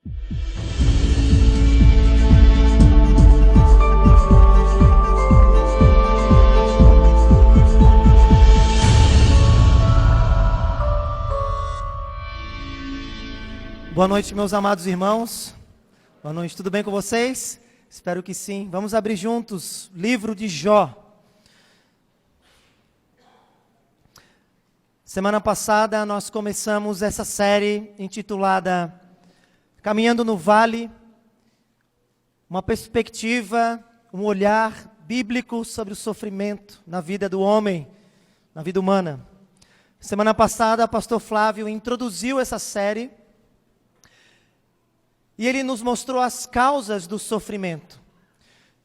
Boa noite, meus amados irmãos. Boa noite, tudo bem com vocês? Espero que sim. Vamos abrir juntos o livro de Jó. Semana passada nós começamos essa série intitulada Caminhando no Vale, uma perspectiva, um olhar bíblico sobre o sofrimento na vida do homem, na vida humana. Semana passada o pastor Flávio introduziu essa série e ele nos mostrou as causas do sofrimento.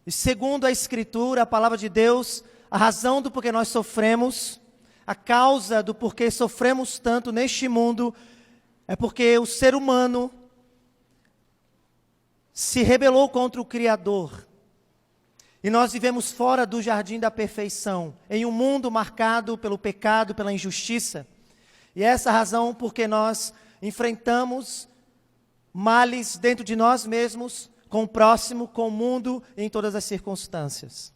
E segundo a Escritura, a palavra de Deus, a razão do porquê nós sofremos, a causa do porquê sofremos tanto neste mundo, é porque o ser humano se rebelou contra o Criador. E nós vivemos fora do jardim da perfeição, em um mundo marcado pelo pecado, pela injustiça. E essa é a razão porque nós enfrentamos males dentro de nós mesmos, com o próximo, com o mundo, em todas as circunstâncias.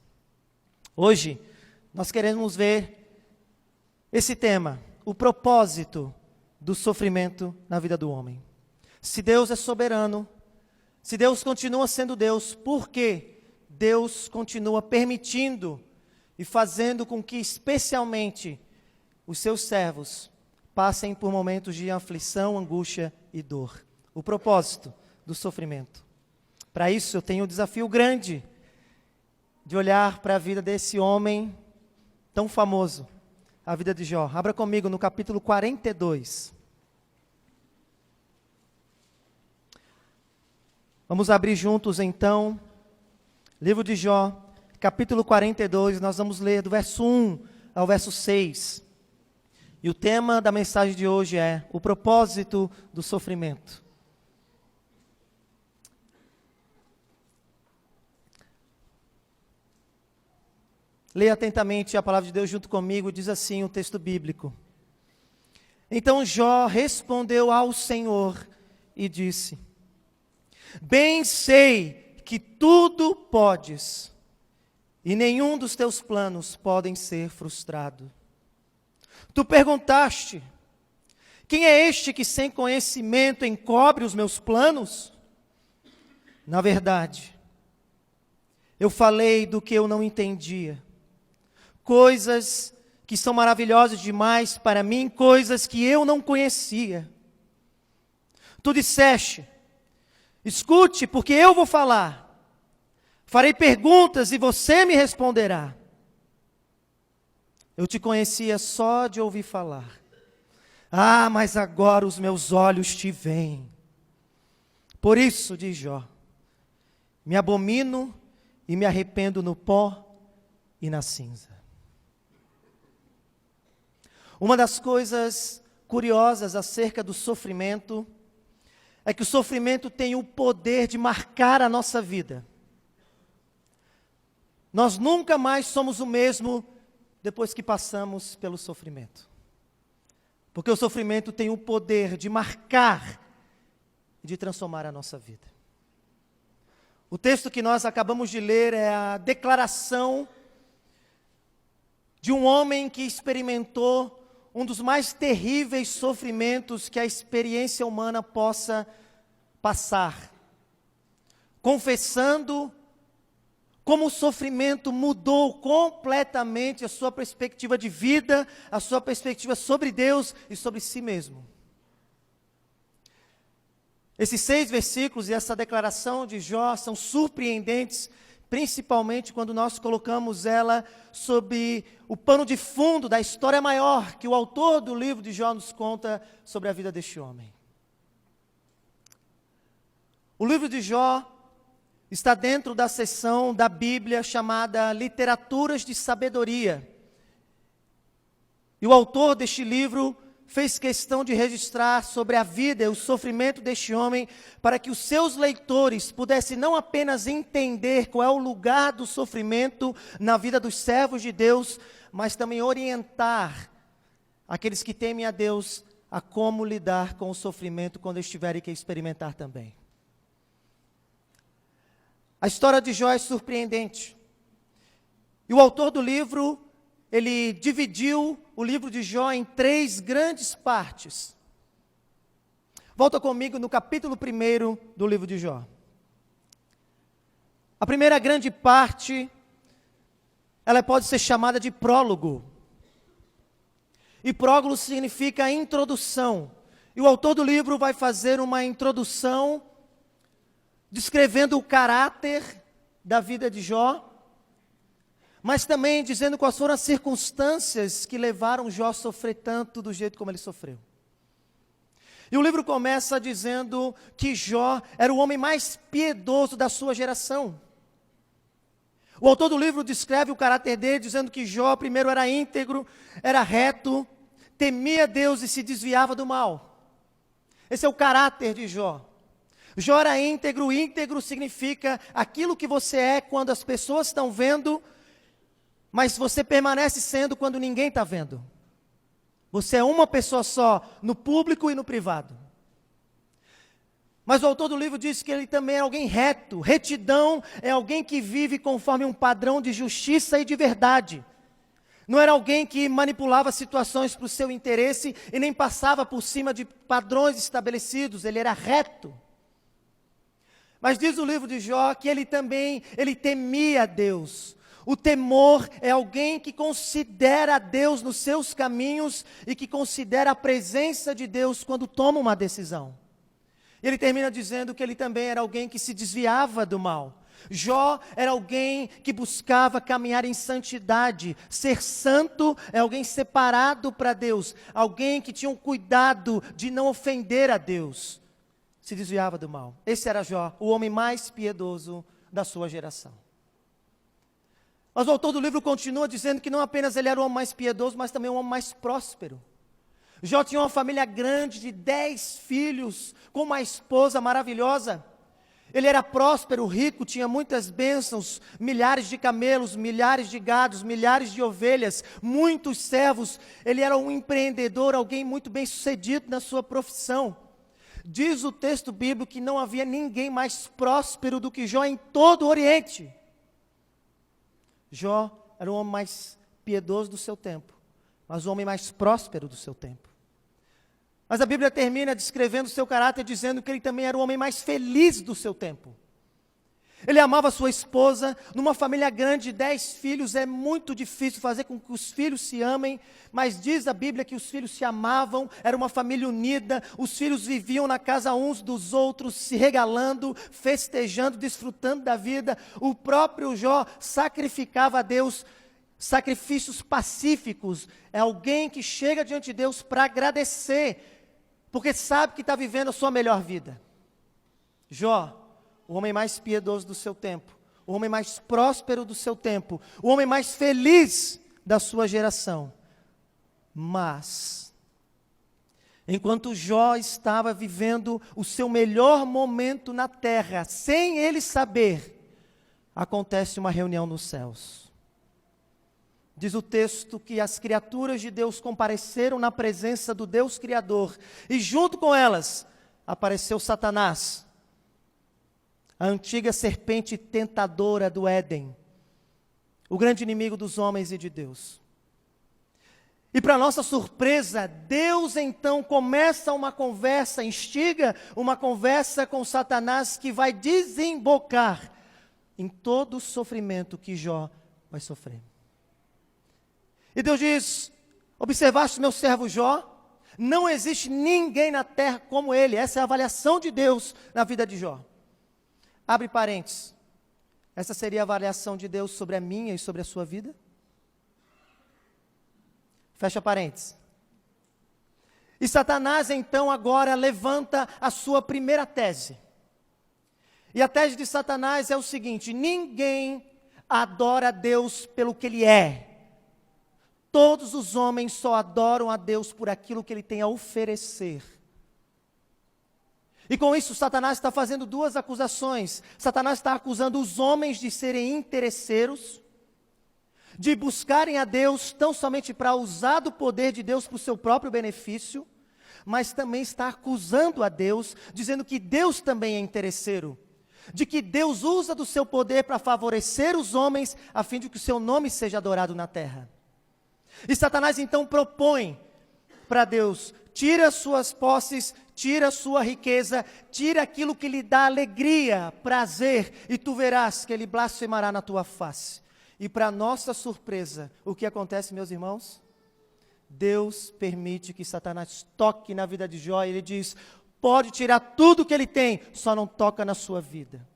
Hoje, nós queremos ver esse tema, o propósito do sofrimento na vida do homem. Se Deus é soberano, se Deus continua sendo Deus, por que Deus continua permitindo e fazendo com que, especialmente, os seus servos passem por momentos de aflição, angústia e dor? O propósito do sofrimento. Para isso eu tenho um desafio grande de olhar para a vida desse homem tão famoso, a vida de Jó. Abra comigo no capítulo 42. Vamos abrir juntos então, livro de Jó, capítulo 42, nós vamos ler do verso 1 ao verso 6. E o tema da mensagem de hoje é o propósito do sofrimento. Leia atentamente a palavra de Deus junto comigo, diz assim o texto bíblico. Então Jó respondeu ao Senhor e disse: Bem sei que tudo podes, e nenhum dos teus planos podem ser frustrado. Tu perguntaste: quem é este que sem conhecimento encobre os meus planos? Na verdade, eu falei do que eu não entendia. Coisas que são maravilhosas demais para mim, coisas que eu não conhecia. Tu disseste: escute, porque eu vou falar. Farei perguntas e você me responderá. Eu te conhecia só de ouvir falar. Ah, mas agora os meus olhos te veem. Por isso, diz Jó, me abomino e me arrependo no pó e na cinza. Uma das coisas curiosas acerca do sofrimento é que o sofrimento tem o poder de marcar a nossa vida. Nós nunca mais somos o mesmo depois que passamos pelo sofrimento. Porque o sofrimento tem o poder de marcar e de transformar a nossa vida. O texto que nós acabamos de ler é a declaração de um homem que experimentou um dos mais terríveis sofrimentos que a experiência humana possa passar. Confessando como o sofrimento mudou completamente a sua perspectiva de vida, a sua perspectiva sobre Deus e sobre si mesmo. Esses 6 versículos e essa declaração de Jó são surpreendentes, principalmente quando nós colocamos ela sob o pano de fundo da história maior que o autor do livro de Jó nos conta sobre a vida deste homem. O livro de Jó está dentro da seção da Bíblia chamada Literaturas de Sabedoria. E o autor deste livro fez questão de registrar sobre a vida e o sofrimento deste homem, para que os seus leitores pudessem não apenas entender qual é o lugar do sofrimento na vida dos servos de Deus, mas também orientar aqueles que temem a Deus a como lidar com o sofrimento quando estiverem que experimentar também. A história de Jó é surpreendente. E o autor do livro, ele dividiu o livro de Jó em 3 grandes partes. Volta comigo no capítulo 1 do livro de Jó. A primeira grande parte, ela pode ser chamada de prólogo. E prólogo significa introdução. E o autor do livro vai fazer uma introdução descrevendo o caráter da vida de Jó, mas também dizendo quais foram as circunstâncias que levaram Jó a sofrer tanto do jeito como ele sofreu. E o livro começa dizendo que Jó era o homem mais piedoso da sua geração. O autor do livro descreve o caráter dele, dizendo que Jó primeiro era íntegro, era reto, temia Deus e se desviava do mal. Esse é o caráter de Jó. Jó era íntegro. Íntegro significa aquilo que você é quando as pessoas estão vendo, mas você permanece sendo quando ninguém está vendo. Você é uma pessoa só, no público e no privado. Mas o autor do livro diz que ele também é alguém reto. Retidão é alguém que vive conforme um padrão de justiça e de verdade. Não era alguém que manipulava situações para o seu interesse e nem passava por cima de padrões estabelecidos. Ele era reto. Mas diz o livro de Jó que ele temia Deus. O temor é alguém que considera Deus nos seus caminhos e que considera a presença de Deus quando toma uma decisão. Ele termina dizendo que ele também era alguém que se desviava do mal. Jó era alguém que buscava caminhar em santidade. Ser santo é alguém separado para Deus. Alguém que tinha um cuidado de não ofender a Deus. Se desviava do mal. Esse era Jó, o homem mais piedoso da sua geração. Mas o autor do livro continua dizendo que não apenas ele era o homem mais piedoso, mas também o homem mais próspero. Jó tinha uma família grande de 10 filhos, com uma esposa maravilhosa. Ele era próspero, rico, tinha muitas bênçãos, milhares de camelos, milhares de gados, milhares de ovelhas, muitos servos. Ele era um empreendedor, alguém muito bem sucedido na sua profissão. Diz o texto bíblico que não havia ninguém mais próspero do que Jó em todo o Oriente. Jó era o homem mais piedoso do seu tempo, mas o homem mais próspero do seu tempo. Mas a Bíblia termina descrevendo o seu caráter, dizendo que ele também era o homem mais feliz do seu tempo. Ele amava sua esposa. Numa família grande de 10 filhos, é muito difícil fazer com que os filhos se amem, mas diz a Bíblia que os filhos se amavam, era uma família unida, os filhos viviam na casa uns dos outros, se regalando, festejando, desfrutando da vida. O próprio Jó sacrificava a Deus sacrifícios pacíficos. É alguém que chega diante de Deus para agradecer, porque sabe que está vivendo a sua melhor vida. Jó, o homem mais piedoso do seu tempo, o homem mais próspero do seu tempo, o homem mais feliz da sua geração. Mas, enquanto Jó estava vivendo o seu melhor momento na terra, sem ele saber, acontece uma reunião nos céus. Diz o texto que as criaturas de Deus compareceram na presença do Deus Criador, e junto com elas apareceu Satanás, a antiga serpente tentadora do Éden, o grande inimigo dos homens e de Deus. E para nossa surpresa, Deus então começa uma conversa, instiga uma conversa com Satanás que vai desembocar em todo o sofrimento que Jó vai sofrer. E Deus diz: observaste meu servo Jó? Não existe ninguém na terra como ele. Essa é a avaliação de Deus na vida de Jó. Abre parênteses. Essa seria a avaliação de Deus sobre a minha e sobre a sua vida? Fecha parênteses. E Satanás então agora levanta a sua primeira tese. E a tese de Satanás é o seguinte: ninguém adora a Deus pelo que ele é. Todos os homens só adoram a Deus por aquilo que ele tem a oferecer. E com isso, Satanás está fazendo duas acusações. Satanás está acusando os homens de serem interesseiros, de buscarem a Deus tão somente para usar do poder de Deus para o seu próprio benefício, mas também está acusando a Deus, dizendo que Deus também é interesseiro. de que Deus usa do seu poder para favorecer os homens, a fim de que o seu nome seja adorado na terra. E Satanás então propõe para Deus: tira suas posses, tira sua riqueza, tira aquilo que lhe dá alegria, prazer, e tu verás que ele blasfemará na tua face. E para nossa surpresa, o que acontece, meus irmãos? Deus permite que Satanás toque na vida de Jó, e ele diz: pode tirar tudo que ele tem, só não toca na sua vida.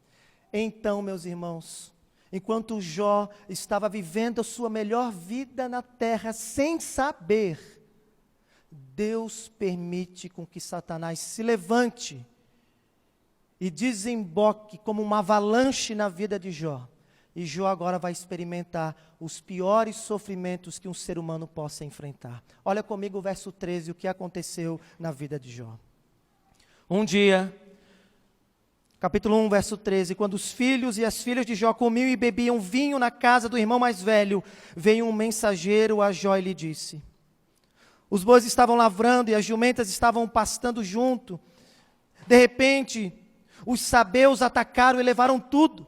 Então, meus irmãos, enquanto Jó estava vivendo a sua melhor vida na terra, sem saber, Deus permite com que Satanás se levante e desemboque como uma avalanche na vida de Jó. E Jó agora vai experimentar os piores sofrimentos que um ser humano possa enfrentar. Olha comigo o verso 13, o que aconteceu na vida de Jó. Um dia, capítulo 1, verso 13, quando os filhos e as filhas de Jó comiam e bebiam vinho na casa do irmão mais velho, veio um mensageiro a Jó e lhe disse: os bois estavam lavrando e as jumentas estavam pastando junto. De repente, os sabeus atacaram e levaram tudo.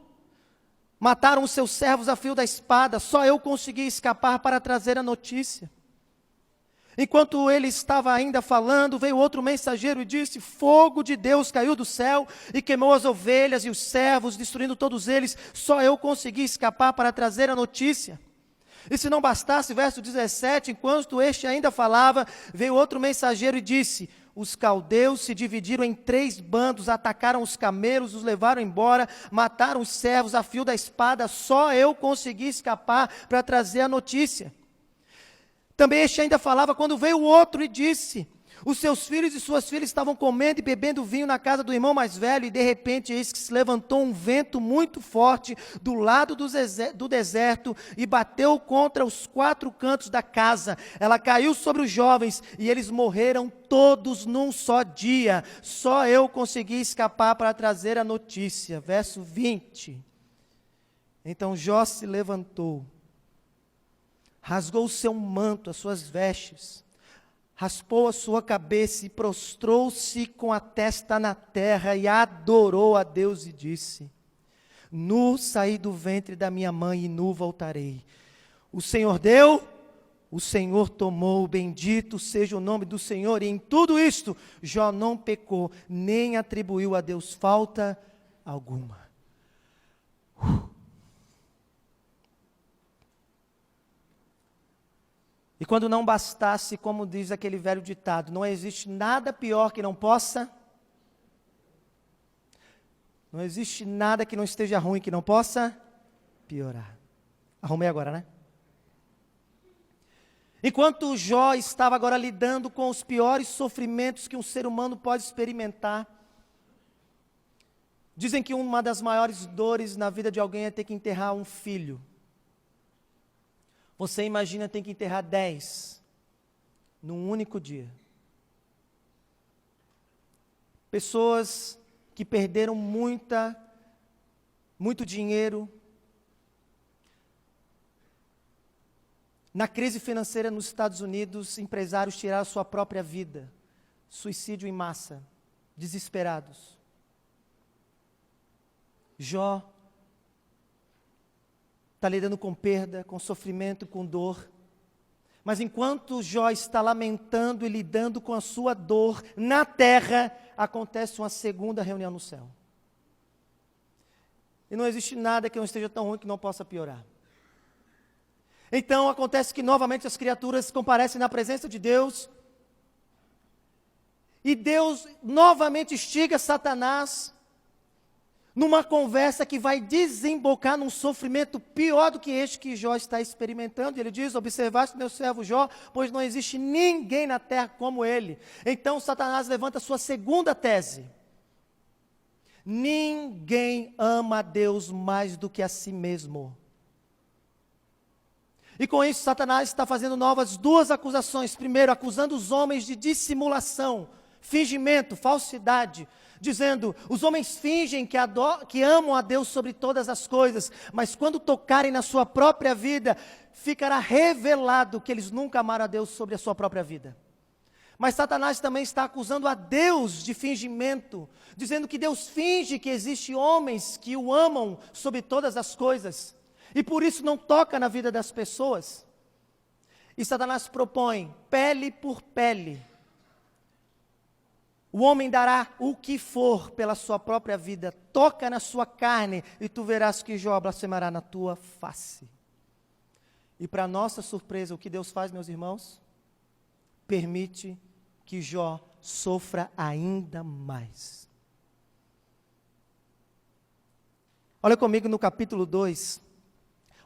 Mataram os seus servos a fio da espada. Só eu consegui escapar para trazer a notícia. Enquanto ele estava ainda falando, veio outro mensageiro e disse: fogo de Deus caiu do céu e queimou as ovelhas e os servos, destruindo todos eles. Só eu consegui escapar para trazer a notícia. E se não bastasse, verso 17, enquanto este ainda falava, veio outro mensageiro e disse: os caldeus se dividiram em 3 bandos, atacaram os camelos, os levaram embora, mataram os servos a fio da espada. Só eu consegui escapar para trazer a notícia. Também este ainda falava, quando veio o outro e disse: os seus filhos e suas filhas estavam comendo e bebendo vinho na casa do irmão mais velho, e de repente eis que se levantou um vento muito forte do lado do deserto e bateu contra os 4 cantos da casa. Ela caiu sobre os jovens e eles morreram todos num só dia. Só eu consegui escapar para trazer a notícia. Verso 20. Então Jó se levantou, rasgou o seu manto, as suas vestes, raspou a sua cabeça e prostrou-se com a testa na terra e adorou a Deus e disse: nu saí do ventre da minha mãe e nu voltarei. O Senhor deu, o Senhor tomou, bendito seja o nome do Senhor. E em tudo isto, Jó não pecou, nem atribuiu a Deus falta alguma. E quando não bastasse, como diz aquele velho ditado, não existe nada pior que não possa, não existe nada que não esteja ruim que não possa piorar. Arrumei agora, né? Enquanto Jó estava agora lidando com os piores sofrimentos que um ser humano pode experimentar, dizem que uma das maiores dores na vida de alguém é ter que enterrar um filho. Você imagina ter que enterrar 10 num único dia. Pessoas que perderam muito dinheiro. Na crise financeira nos Estados Unidos, empresários tiraram sua própria vida. Suicídio em massa, desesperados. Jó está lidando com perda, com sofrimento, com dor. Mas enquanto Jó está lamentando e lidando com a sua dor na terra, acontece uma segunda reunião no céu. E não existe nada que não esteja tão ruim que não possa piorar. Então acontece que novamente as criaturas comparecem na presença de Deus. E Deus novamente instiga Satanás numa conversa que vai desembocar num sofrimento pior do que este que Jó está experimentando. E ele diz: observaste meu servo Jó, pois não existe ninguém na terra como ele. Então Satanás levanta a sua segunda tese: ninguém ama a Deus mais do que a si mesmo. E com isso Satanás está fazendo novas 2 acusações. Primeiro, acusando os homens de dissimulação, fingimento, falsidade, dizendo: os homens fingem que amam a Deus sobre todas as coisas, mas quando tocarem na sua própria vida, ficará revelado que eles nunca amaram a Deus sobre a sua própria vida. Mas Satanás também está acusando a Deus de fingimento, dizendo que Deus finge que existem homens que o amam sobre todas as coisas, e por isso não toca na vida das pessoas. E Satanás propõe pele por pele. O homem dará o que for pela sua própria vida, toca na sua carne, e tu verás que Jó blasfemará na tua face. E para nossa surpresa, o que Deus faz, meus irmãos? Permite que Jó sofra ainda mais. Olha comigo no capítulo 2,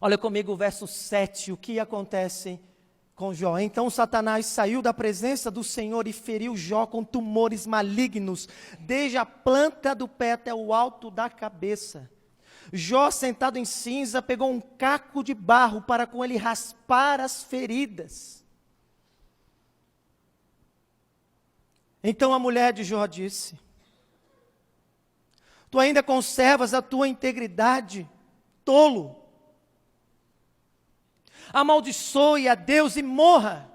olha comigo o verso 7, o que acontece com Jó. Então Satanás saiu da presença do Senhor e feriu Jó com tumores malignos, desde a planta do pé até o alto da cabeça. Jó, sentado em cinza, pegou um caco de barro para com ele raspar as feridas. Então a mulher de Jó disse: tu ainda conservas a tua integridade, tolo. Amaldiçoe a Deus e morra.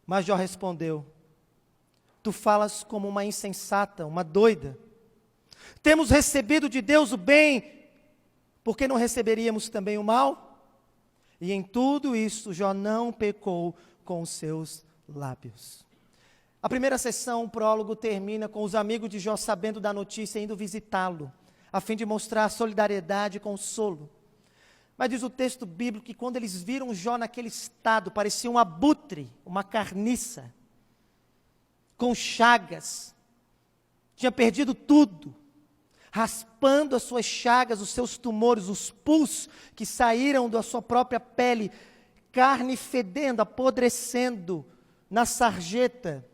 Mas Jó respondeu: tu falas como uma insensata, uma doida. Temos recebido de Deus o bem, por que não receberíamos também o mal? E em tudo isso Jó não pecou com os seus lábios. A primeira sessão, o prólogo, termina com os amigos de Jó sabendo da notícia e indo visitá-lo, a fim de mostrar solidariedade e consolo. Mas diz o texto bíblico que quando eles viram Jó naquele estado, parecia um abutre, uma carniça, com chagas, tinha perdido tudo, raspando as suas chagas, os seus tumores, os pus que saíram da sua própria pele, carne fedendo, apodrecendo na sarjeta.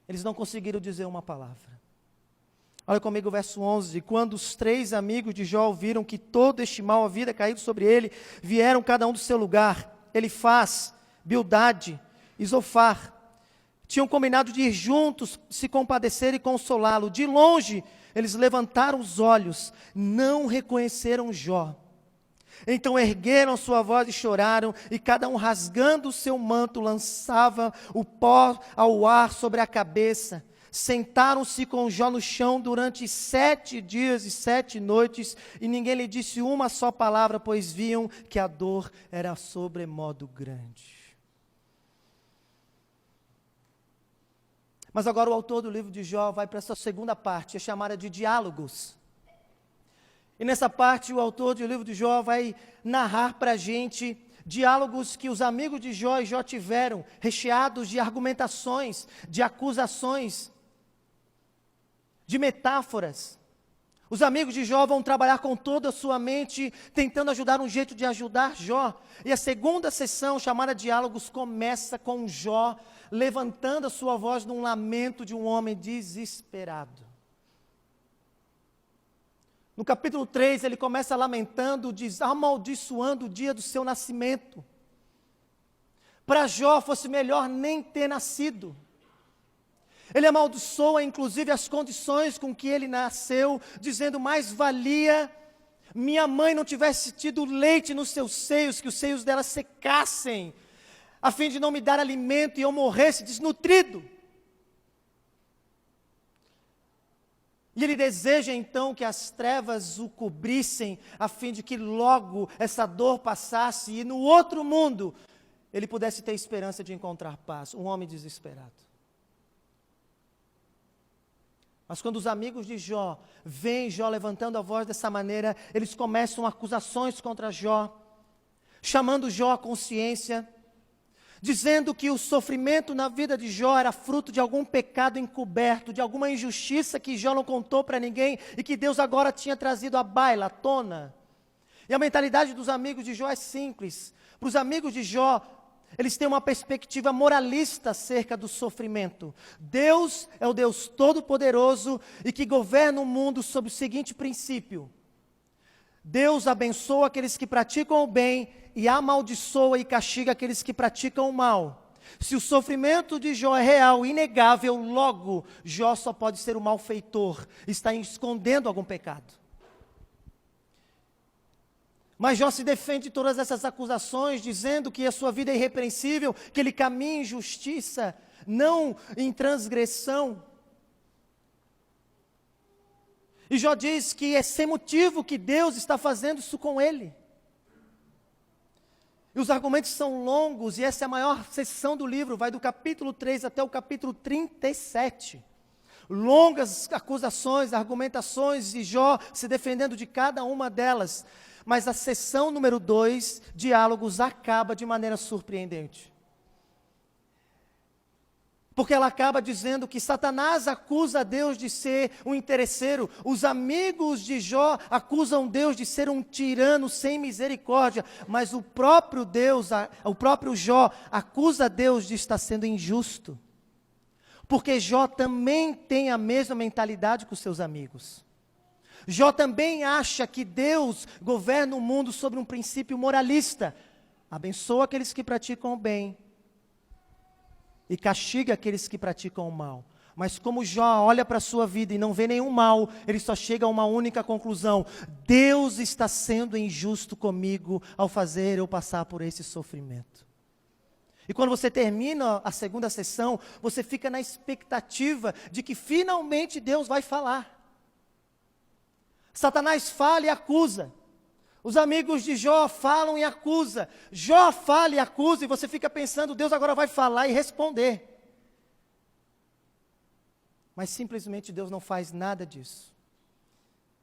Eles não conseguiram dizer uma palavra. Olha comigo o verso 11. Quando os 3 amigos de Jó viram que todo este mal havia caído sobre ele, vieram cada um do seu lugar. Elifaz, Bildade e Zofar. Tinham combinado de ir juntos, se compadecer e consolá-lo. De longe, eles levantaram os olhos, não reconheceram Jó. Então ergueram sua voz e choraram, e cada um rasgando o seu manto lançava o pó ao ar sobre a cabeça. Sentaram-se com Jó no chão durante 7 dias e 7 noites, e ninguém lhe disse uma só palavra, pois viam que a dor era sobremodo grande. Mas agora o autor do livro de Jó vai para essa segunda parte, é chamada de diálogos. E nessa parte o autor do livro de Jó vai narrar para a gente diálogos que os amigos de Jó e Jó tiveram, recheados de argumentações, de acusações, de metáforas. Os amigos de Jó vão trabalhar com toda a sua mente, tentando ajudar um jeito de ajudar Jó. E a segunda sessão, chamada Diálogos, começa com Jó levantando a sua voz num lamento de um homem desesperado. No capítulo 3, ele começa lamentando, amaldiçoando o dia do seu nascimento. Para Jó fosse melhor nem ter nascido. Ele amaldiçoa inclusive as condições com que ele nasceu, dizendo: mais valia minha mãe não tivesse tido leite nos seus seios, que os seios dela secassem, a fim de não me dar alimento e eu morresse desnutrido. E ele deseja então que as trevas o cobrissem, a fim de que logo essa dor passasse e no outro mundo ele pudesse ter esperança de encontrar paz. Um homem desesperado. Mas quando os amigos de Jó veem Jó levantando a voz dessa maneira, eles começam acusações contra Jó, chamando Jó à consciência, dizendo que o sofrimento na vida de Jó era fruto de algum pecado encoberto, de alguma injustiça que Jó não contou para ninguém e que Deus agora tinha trazido à baila, à tona. E a mentalidade dos amigos de Jó é simples. Para os amigos de Jó, eles têm uma perspectiva moralista acerca do sofrimento. Deus é o Deus Todo-Poderoso e que governa o mundo sob o seguinte princípio: Deus abençoa aqueles que praticam o bem e amaldiçoa e castiga aqueles que praticam o mal. Se o sofrimento de Jó é real, inegável, logo Jó só pode ser o malfeitor, está escondendo algum pecado. Mas Jó se defende de todas essas acusações, dizendo que a sua vida é irrepreensível, que ele caminha em justiça, não em transgressão. E Jó diz que é sem motivo que Deus está fazendo isso com ele. E os argumentos são longos, e essa é a maior seção do livro, vai do capítulo 3 até o capítulo 37. Longas acusações, argumentações, e Jó se defendendo de cada uma delas. Mas a seção número 2, diálogos, acaba de maneira surpreendente. Porque ela acaba dizendo que Satanás acusa Deus de ser um interesseiro. Os amigos de Jó acusam Deus de ser um tirano sem misericórdia. Mas o próprio Deus, o próprio Jó, acusa Deus de estar sendo injusto. Porque Jó também tem a mesma mentalidade que os seus amigos. Jó também acha que Deus governa o mundo sobre um princípio moralista. Abençoa aqueles que praticam o bem e castiga aqueles que praticam o mal. Mas como Jó olha para a sua vida e não vê nenhum mal, ele só chega a uma única conclusão: Deus está sendo injusto comigo ao fazer eu passar por esse sofrimento. E quando você termina a segunda sessão, você fica na expectativa de que finalmente Deus vai falar. Satanás fala e acusa. Os amigos de Jó falam e acusam. Jó fala e acusa, e você fica pensando, Deus agora vai falar e responder. Mas simplesmente Deus não faz nada disso.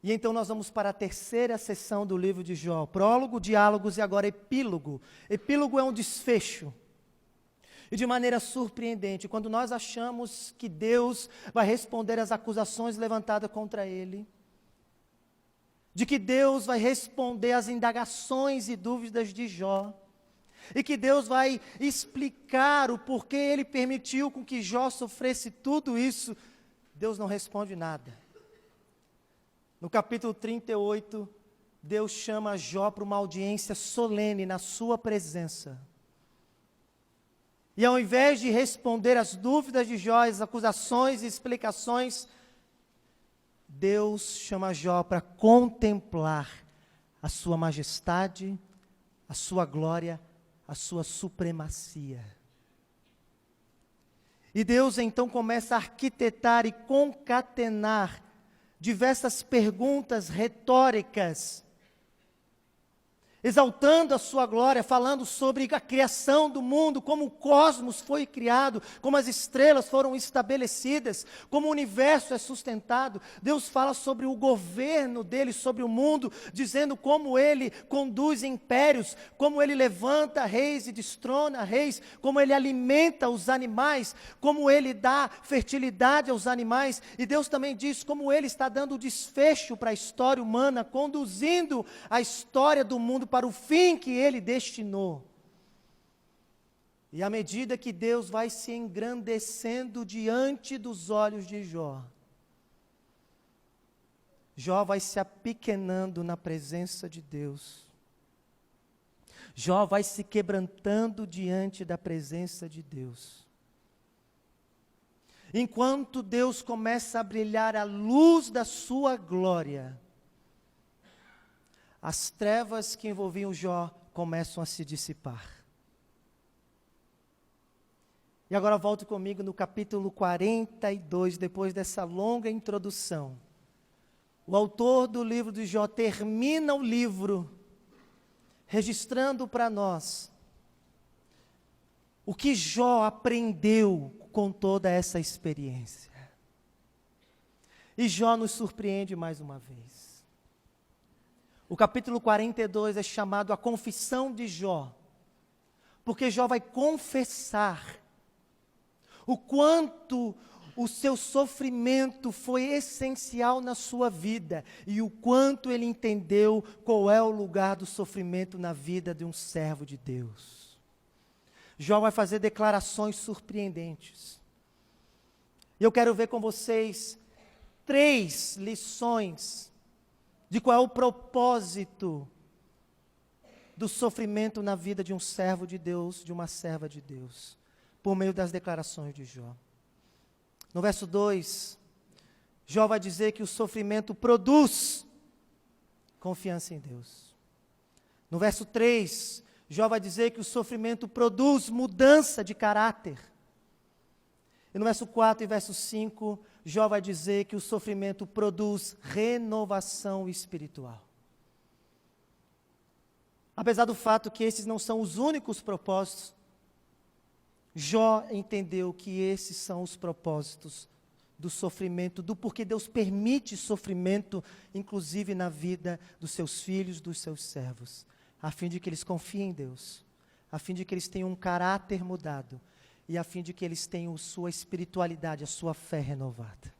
E então nós vamos para a terceira sessão do livro de Jó. Prólogo, diálogos e agora epílogo. Epílogo é um desfecho. E de maneira surpreendente, quando nós achamos que Deus vai responder às acusações levantadas contra ele, de que Deus vai responder às indagações e dúvidas de Jó, e que Deus vai explicar o porquê ele permitiu com que Jó sofresse tudo isso, Deus não responde nada. No capítulo 38, Deus chama Jó para uma audiência solene na sua presença. E ao invés de responder às dúvidas de Jó, as acusações e explicações, Deus chama Jó para contemplar a sua majestade, a sua glória, a sua supremacia. E Deus então começa a arquitetar e concatenar diversas perguntas retóricas, exaltando a sua glória, falando sobre a criação do mundo, como o cosmos foi criado, como as estrelas foram estabelecidas, como o universo é sustentado. Deus fala sobre o governo dele sobre o mundo, dizendo como ele conduz impérios, como ele levanta reis e destrona reis, como ele alimenta os animais, como ele dá fertilidade aos animais. E Deus também diz como ele está dando desfecho para a história humana, conduzindo a história do mundo para o fim que ele destinou. E à medida que Deus vai se engrandecendo diante dos olhos de Jó, Jó vai se apequenando na presença de Deus. Jó vai se quebrantando diante da presença de Deus. Enquanto Deus começa a brilhar a luz da sua glória, as trevas que envolviam Jó começam a se dissipar. E agora volte comigo no capítulo 42, depois dessa longa introdução. O autor do livro de Jó termina o livro registrando para nós o que Jó aprendeu com toda essa experiência. E Jó nos surpreende mais uma vez. O capítulo 42 é chamado a confissão de Jó, porque Jó vai confessar o quanto o seu sofrimento foi essencial na sua vida e o quanto ele entendeu qual é o lugar do sofrimento na vida de um servo de Deus. Jó vai fazer declarações surpreendentes. E eu quero ver com vocês 3 lições de qual é o propósito do sofrimento na vida de um servo de Deus, de uma serva de Deus, por meio das declarações de Jó. No verso 2, Jó vai dizer que o sofrimento produz confiança em Deus. No verso 3, Jó vai dizer que o sofrimento produz mudança de caráter. E no verso 4 e verso 5, Jó vai dizer que o sofrimento produz renovação espiritual. Apesar do fato que esses não são os únicos propósitos, Jó entendeu que esses são os propósitos do sofrimento, do porquê Deus permite sofrimento, inclusive na vida dos seus filhos, dos seus servos, a fim de que eles confiem em Deus, a fim de que eles tenham um caráter mudado, e a fim de que eles tenham sua espiritualidade, a sua fé renovada.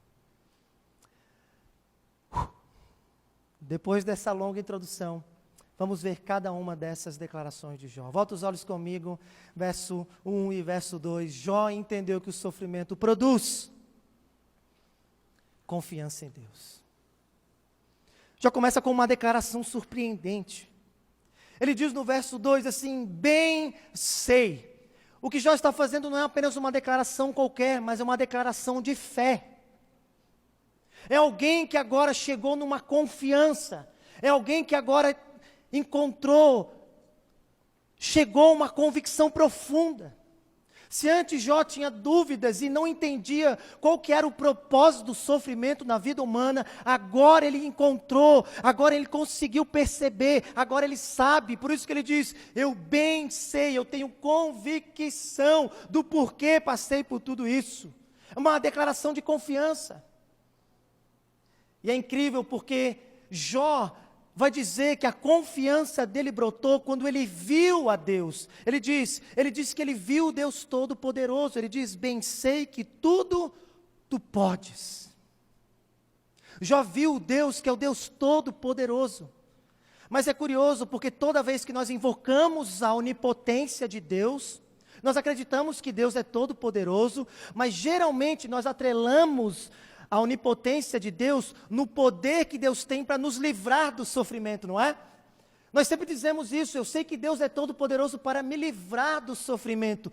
Depois dessa longa introdução, vamos ver cada uma dessas declarações de Jó. Volta os olhos comigo, verso 1 e verso 2. Jó entendeu que o sofrimento produz confiança em Deus. Jó começa com uma declaração surpreendente. Ele diz no verso 2 assim: bem sei. O que Jó está fazendo não é apenas uma declaração qualquer, mas é uma declaração de fé. É alguém que agora chegou numa confiança. É alguém que agora chegou a uma convicção profunda. Se antes Jó tinha dúvidas e não entendia qual que era o propósito do sofrimento na vida humana, agora ele encontrou, agora ele conseguiu perceber, agora ele sabe. Por isso que ele diz: eu bem sei, eu tenho convicção do porquê passei por tudo isso. É uma declaração de confiança. E é incrível porque Jó vai dizer que a confiança dele brotou quando ele viu a Deus. Ele diz que ele viu o Deus Todo-Poderoso. Ele diz: bem sei que tudo tu podes. Jó viu o Deus que é o Deus Todo-Poderoso. Mas é curioso porque toda vez que nós invocamos a onipotência de Deus, nós acreditamos que Deus é todo-poderoso, mas geralmente nós atrelamos a onipotência de Deus no poder que Deus tem para nos livrar do sofrimento, não é? Nós sempre dizemos isso: eu sei que Deus é todo poderoso para me livrar do sofrimento.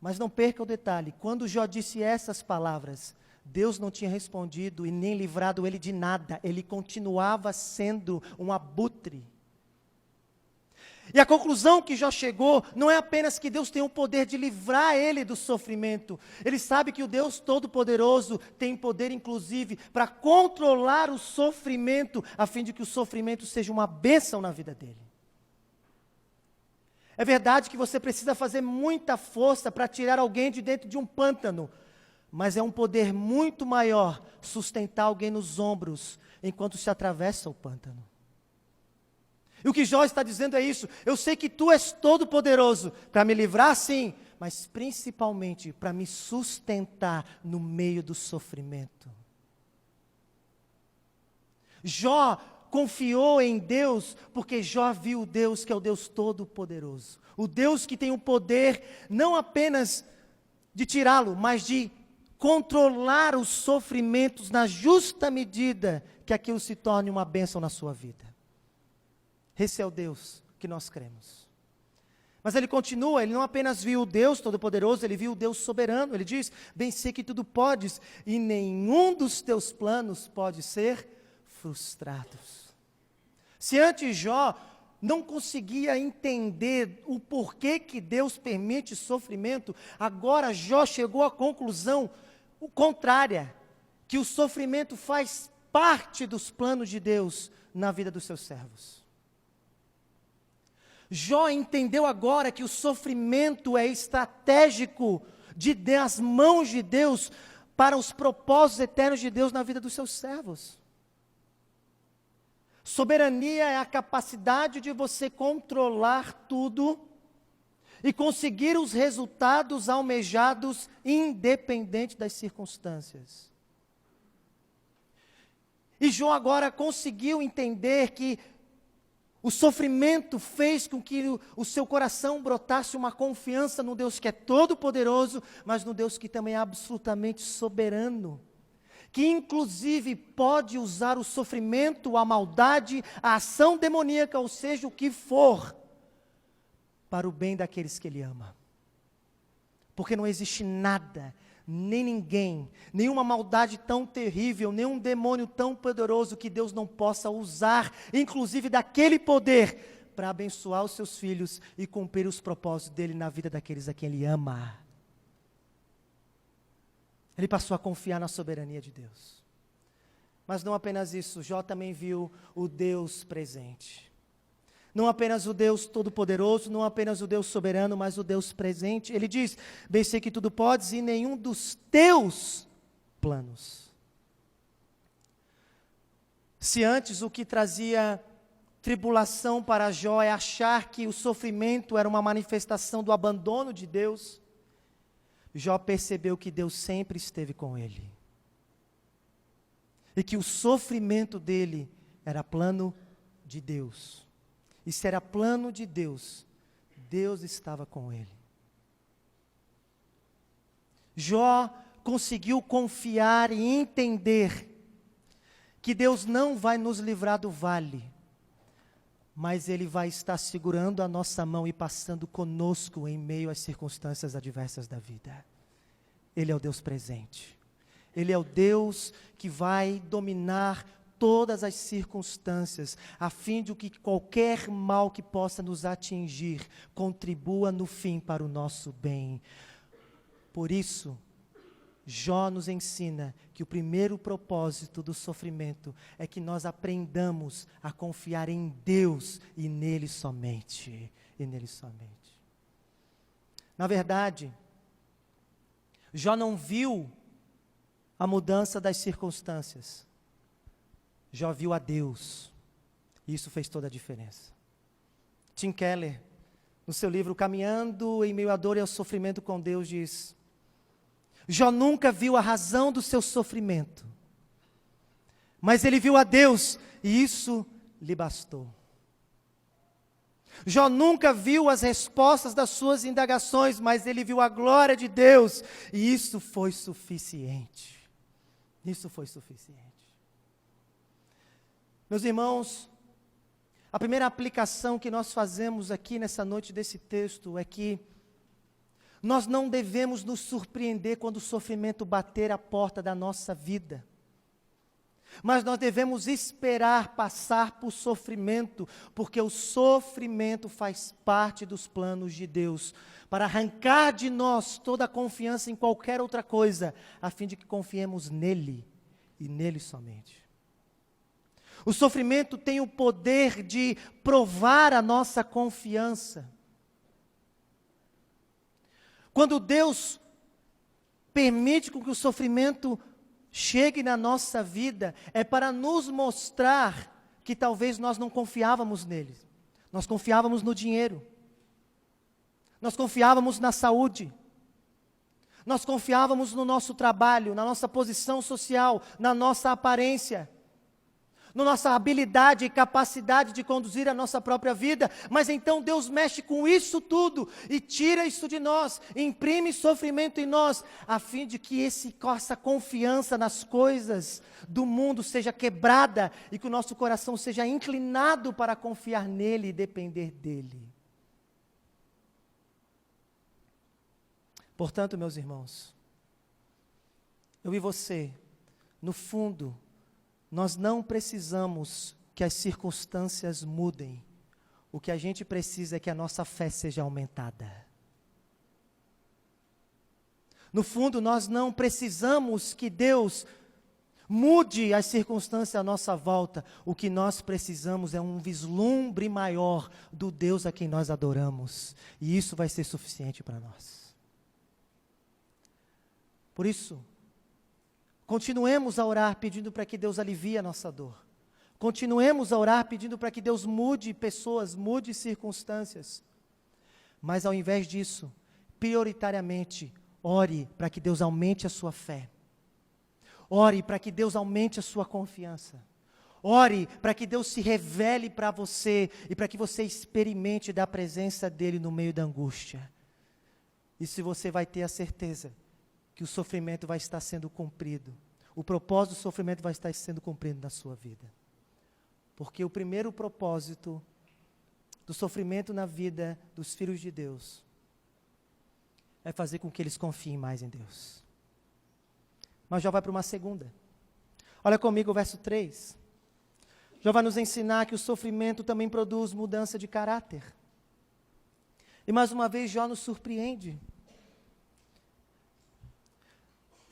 Mas não perca o detalhe: quando Jó disse essas palavras, Deus não tinha respondido e nem livrado ele de nada. Ele continuava sendo um abutre. E a conclusão que Jó chegou não é apenas que Deus tem o poder de livrar ele do sofrimento. Ele sabe que o Deus Todo-Poderoso tem poder, inclusive, para controlar o sofrimento, a fim de que o sofrimento seja uma bênção na vida dele. É verdade que você precisa fazer muita força para tirar alguém de dentro de um pântano, mas é um poder muito maior sustentar alguém nos ombros enquanto se atravessa o pântano. E o que Jó está dizendo é isso: eu sei que tu és todo-poderoso para me livrar, sim, mas principalmente para me sustentar no meio do sofrimento. Jó confiou em Deus porque Jó viu o Deus que é o Deus Todo-Poderoso. O Deus que tem o poder não apenas de tirá-lo, mas de controlar os sofrimentos na justa medida que aquilo se torne uma bênção na sua vida. Esse é o Deus que nós cremos. Mas ele continua, ele não apenas viu o Deus Todo-Poderoso, ele viu o Deus soberano. Ele diz: bem sei que tudo podes, e nenhum dos teus planos pode ser frustrado. Se antes Jó não conseguia entender o porquê que Deus permite sofrimento, agora Jó chegou à conclusão contrária, que o sofrimento faz parte dos planos de Deus na vida dos seus servos. Jó entendeu agora que o sofrimento é estratégico das mãos de Deus para os propósitos eternos de Deus na vida dos seus servos. Soberania é a capacidade de você controlar tudo e conseguir os resultados almejados independente das circunstâncias. E Jó agora conseguiu entender que o sofrimento fez com que o seu coração brotasse uma confiança no Deus que é todo-poderoso, mas no Deus que também é absolutamente soberano, que inclusive pode usar o sofrimento, a maldade, a ação demoníaca, ou seja, o que for, para o bem daqueles que Ele ama. Porque não existe nada, nem ninguém, nenhuma maldade tão terrível, nenhum demônio tão poderoso que Deus não possa usar, inclusive daquele poder, para abençoar os seus filhos e cumprir os propósitos dele na vida daqueles a quem ele ama. Ele passou a confiar na soberania de Deus. Mas não apenas isso, Jó também viu o Deus presente. Não apenas o Deus todo-poderoso, não apenas o Deus soberano, mas o Deus presente. Ele diz: bem sei que tudo podes e nenhum dos teus planos. Se antes o que trazia tribulação para Jó é achar que o sofrimento era uma manifestação do abandono de Deus, Jó percebeu que Deus sempre esteve com ele. E que o sofrimento dele era plano de Deus. E se era plano de Deus, Deus estava com ele. Jó conseguiu confiar e entender que Deus não vai nos livrar do vale, mas Ele vai estar segurando a nossa mão e passando conosco em meio às circunstâncias adversas da vida. Ele é o Deus presente. Ele é o Deus que vai dominar todas as circunstâncias, a fim de que qualquer mal que possa nos atingir, contribua no fim para o nosso bem. Por isso, Jó nos ensina que o primeiro propósito do sofrimento é que nós aprendamos a confiar em Deus e nele somente. E nele somente. Na verdade, Jó não viu a mudança das circunstâncias. Jó viu a Deus. E isso fez toda a diferença. Tim Keller, no seu livro Caminhando em Meio à Dor e ao Sofrimento com Deus, diz: Jó nunca viu a razão do seu sofrimento, mas ele viu a Deus e isso lhe bastou. Jó nunca viu as respostas das suas indagações, mas ele viu a glória de Deus e isso foi suficiente. Isso foi suficiente. Meus irmãos, a primeira aplicação que nós fazemos aqui nessa noite desse texto é que nós não devemos nos surpreender quando o sofrimento bater a porta da nossa vida. Mas nós devemos esperar passar por sofrimento, porque o sofrimento faz parte dos planos de Deus, para arrancar de nós toda a confiança em qualquer outra coisa, a fim de que confiemos nele e nele somente. O sofrimento tem o poder de provar a nossa confiança. Quando Deus permite que o sofrimento chegue na nossa vida, é para nos mostrar que talvez nós não confiávamos nele. Nós confiávamos no dinheiro. Nós confiávamos na saúde. Nós confiávamos no nosso trabalho, na nossa posição social, na nossa aparência, na nossa habilidade e capacidade de conduzir a nossa própria vida, mas então Deus mexe com isso tudo e tira isso de nós, imprime sofrimento em nós, a fim de que essa confiança nas coisas do mundo seja quebrada e que o nosso coração seja inclinado para confiar nele e depender dele. Portanto, meus irmãos, eu e você, no fundo, nós não precisamos que as circunstâncias mudem. O que a gente precisa é que a nossa fé seja aumentada. No fundo, nós não precisamos que Deus mude as circunstâncias à nossa volta. O que nós precisamos é um vislumbre maior do Deus a quem nós adoramos. E isso vai ser suficiente para nós. Por isso, continuemos a orar pedindo para que Deus alivie a nossa dor. Continuemos a orar pedindo para que Deus mude pessoas, mude circunstâncias. Mas ao invés disso, prioritariamente, ore para que Deus aumente a sua fé. Ore para que Deus aumente a sua confiança. Ore para que Deus se revele para você e para que você experimente da presença dEle no meio da angústia. E se você vai ter a certeza que o sofrimento vai estar sendo cumprido. O propósito do sofrimento vai estar sendo cumprido na sua vida. Porque o primeiro propósito do sofrimento na vida dos filhos de Deus é fazer com que eles confiem mais em Deus. Mas já vai para uma segunda. Olha comigo o verso 3. Jó vai nos ensinar que o sofrimento também produz mudança de caráter. E mais uma vez Jó nos surpreende.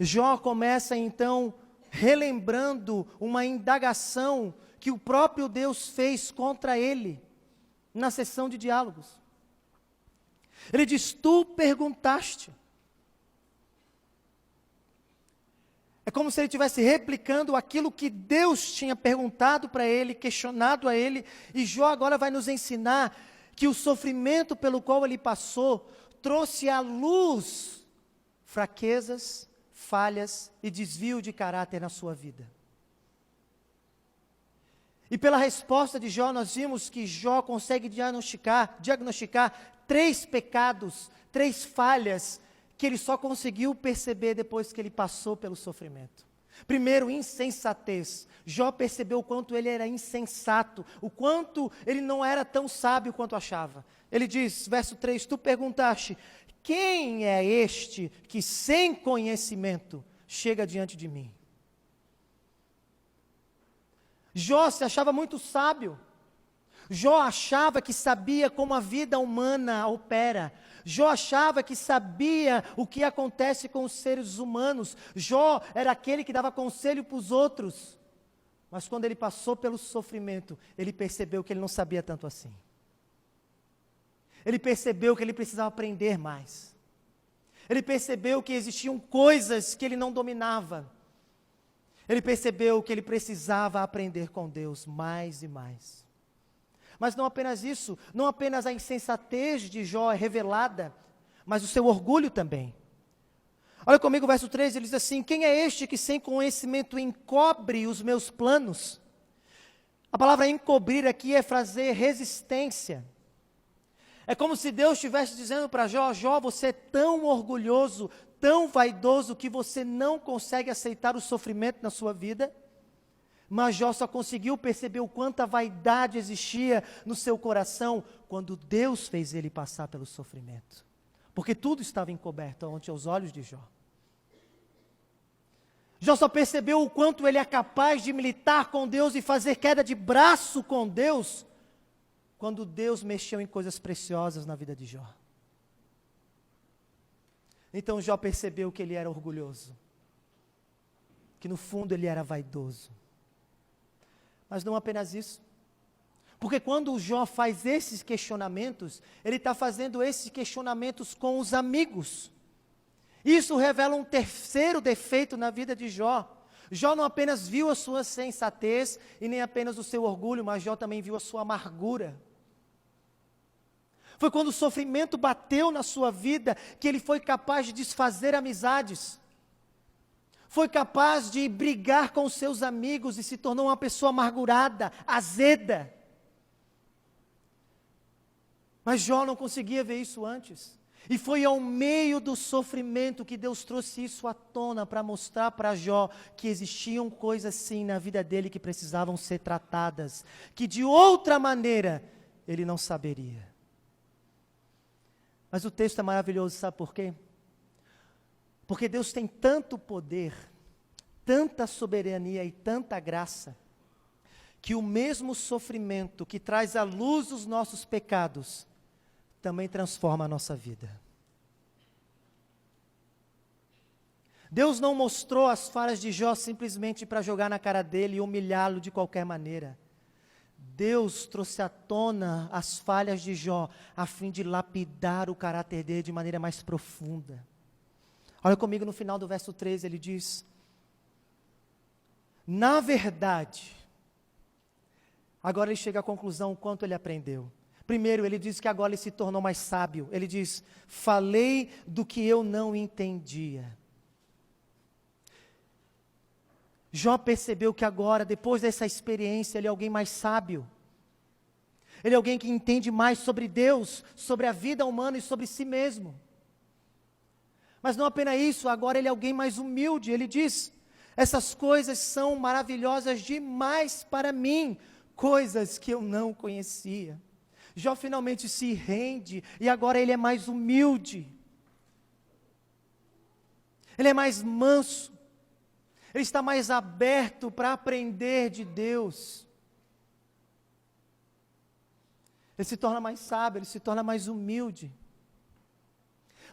Jó começa então relembrando uma indagação que o próprio Deus fez contra ele na sessão de diálogos. Ele diz: tu perguntaste. É como se ele estivesse replicando aquilo que Deus tinha perguntado para ele, questionado a ele, e Jó agora vai nos ensinar que o sofrimento pelo qual ele passou trouxe à luz fraquezas, falhas e desvio de caráter na sua vida. E pela resposta de Jó, nós vimos que Jó consegue diagnosticar 3 pecados, 3 falhas, que ele só conseguiu perceber depois que ele passou pelo sofrimento. Primeiro, insensatez. Jó percebeu o quanto ele era insensato, o quanto ele não era tão sábio quanto achava. Ele diz, verso 3, tu perguntaste, quem é este que sem conhecimento chega diante de mim? Jó se achava muito sábio. Jó achava que sabia como a vida humana opera. Jó achava que sabia o que acontece com os seres humanos. Jó era aquele que dava conselho para os outros. Mas quando ele passou pelo sofrimento, ele percebeu que ele não sabia tanto assim. Ele percebeu que ele precisava aprender mais. Ele percebeu que existiam coisas que ele não dominava. Ele percebeu que ele precisava aprender com Deus mais e mais. Mas não apenas isso, não apenas a insensatez de Jó é revelada, mas o seu orgulho também. Olha comigo o verso 13, ele diz assim, quem é este que sem conhecimento encobre os meus planos? A palavra encobrir aqui é fazer resistência. É como se Deus estivesse dizendo para Jó, Jó, você é tão orgulhoso, tão vaidoso, que você não consegue aceitar o sofrimento na sua vida. Mas Jó só conseguiu perceber o quanto a vaidade existia no seu coração quando Deus fez ele passar pelo sofrimento. Porque tudo estava encoberto ante os olhos de Jó. Jó só percebeu o quanto ele é capaz de militar com Deus e fazer queda de braço com Deus quando Deus mexeu em coisas preciosas na vida de Jó. Então Jó percebeu que ele era orgulhoso, que no fundo ele era vaidoso. Mas não apenas isso. Porque quando o Jó faz esses questionamentos, ele está fazendo esses questionamentos com os amigos. Isso revela um terceiro defeito na vida de Jó. Jó não apenas viu a sua sensatez e nem apenas o seu orgulho, mas Jó também viu a sua amargura. Foi quando o sofrimento bateu na sua vida que ele foi capaz de desfazer amizades. Foi capaz de brigar com seus amigos e se tornou uma pessoa amargurada, azeda. Mas Jó não conseguia ver isso antes. E foi ao meio do sofrimento que Deus trouxe isso à tona para mostrar para Jó que existiam coisas sim na vida dele que precisavam ser tratadas, que de outra maneira ele não saberia. Mas o texto é maravilhoso, sabe por quê? Porque Deus tem tanto poder, tanta soberania e tanta graça, que o mesmo sofrimento que traz à luz os nossos pecados, também transforma a nossa vida. Deus não mostrou as falhas de Jó simplesmente para jogar na cara dele e humilhá-lo de qualquer maneira. Deus trouxe à tona as falhas de Jó, a fim de lapidar o caráter dele de maneira mais profunda. Olha comigo no final do verso 13, ele diz, na verdade, agora ele chega à conclusão o quanto ele aprendeu. Primeiro, ele diz que agora ele se tornou mais sábio. Ele diz, falei do que eu não entendia. Jó percebeu que agora, depois dessa experiência, ele é alguém mais sábio. Ele é alguém que entende mais sobre Deus, sobre a vida humana e sobre si mesmo. Mas não apenas isso, agora ele é alguém mais humilde. Ele diz, essas coisas são maravilhosas demais para mim, coisas que eu não conhecia. Jó finalmente se rende e agora ele é mais humilde. Ele é mais manso. Ele está mais aberto para aprender de Deus. Ele se torna mais sábio, ele se torna mais humilde.